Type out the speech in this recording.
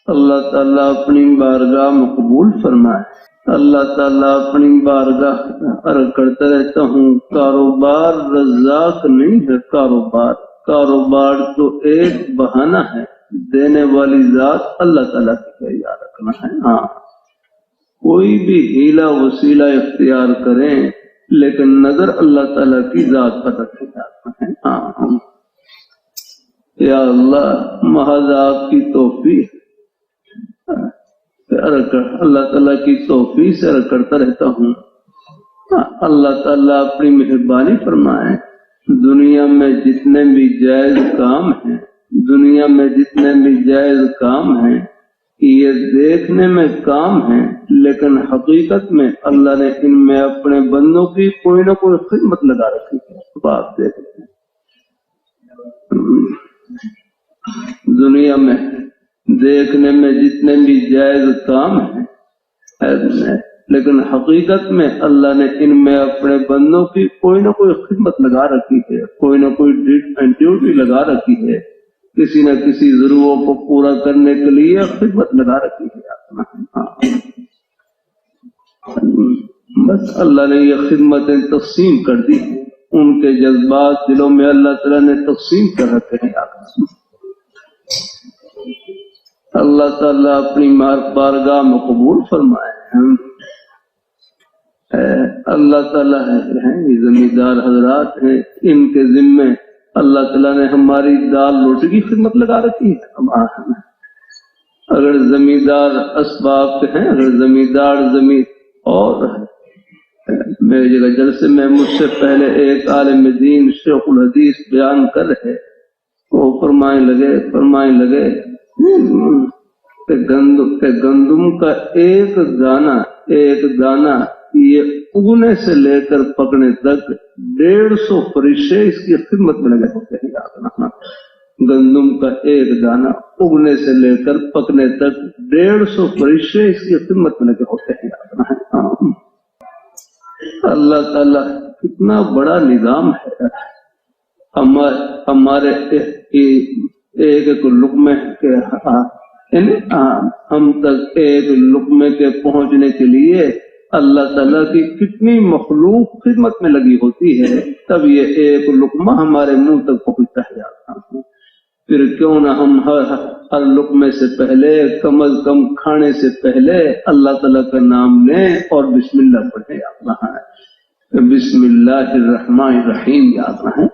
اللہ تعالیٰ اپنی بارگاہ میں قبول فرمائے۔ اللہ تعالیٰ اپنی بارگاہ عرض کرتا رہتا ہوں، کاروبار رزاق نہیں ہے، کاروبار تو ایک بہانہ ہے، دینے والی ذات اللہ تعالیٰ کی یاد رکھنا ہے۔ ہاں، کوئی بھی ہیلا وسیلہ اختیار کریں لیکن نظر اللہ تعالیٰ کی ذات پر رکھے جاتا ہے۔ ہاں، یا اللہ محض آپ کی توفیق، اللہ تعالیٰ کی توفیق سے عرض کرتا رہتا ہوں، اللہ تعالیٰ اپنی مہربانی فرمائے۔ دنیا میں جتنے بھی جائز کام ہیں، دنیا میں جتنے بھی جائز کام ہیں، یہ دیکھنے میں کام ہیں لیکن حقیقت میں اللہ نے ان میں اپنے بندوں کی کوئی نہ کوئی خدمت لگا رکھی ہے۔ آپ دیکھتے ہیں دنیا میں دیکھنے میں جتنے بھی جائز کام ہیں لیکن حقیقت میں اللہ نے ان میں اپنے بندوں کی کوئی نہ کوئی خدمت لگا رکھی ہے، کوئی نہ کوئی ڈیوٹی لگا رکھی ہے، کسی نہ کسی ضرورت کو پورا کرنے کے لیے خدمت لگا رکھی ہے۔ بس اللہ نے یہ خدمتیں تقسیم کر دی، ان کے جذبات دلوں میں اللہ تعالیٰ نے تقسیم کر رکھے ہیں۔ اللہ تعالیٰ اپنی بارگاہ میں قبول فرمائے۔ اللہ تعالیٰ ہیں، یہ زمیندار حضرات ہیں، ان کے ذمے اللہ تعالیٰ نے ہماری دال روٹی کی خدمت لگا رکھی ہے۔ اگر زمیندار اسباب کے ہیں، اگر زمیندار زمین، اور میری جگہ جلسے میں مجھ سے پہلے ایک عالم دین شیخ الحدیث بیان کر رہے، وہ فرمائیں لگے کہ گندم کا ایک دانہ یہ اگنے سے لے کر پکنے تک 150 فرشتے اس کی خدمت میں لگے ہوتے ہیں۔ گندم کا ایک دانہ اگنے سے لے کر پکنے تک 150 فرشتے اس کی خدمت میں لگے ہوتے ہیں۔ اللہ تعالیٰ کتنا بڑا نظام ہے، ہمارے ایک لقمے کے ہم تک ایک لقمے کے پہنچنے کے لیے اللہ تعالیٰ کی کتنی مخلوق خدمت میں لگی ہوتی ہے، تب یہ ایک لقمہ ہمارے منہ تک پہنچتا ہے۔ پھر کیوں نہ ہم ہر لقمے سے پہلے، کم از کم کھانے سے پہلے اللہ تعالیٰ کا نام لیں اور بسم اللہ پڑھیں۔ بسم اللہ الرحمن الرحیم یاد رہے۔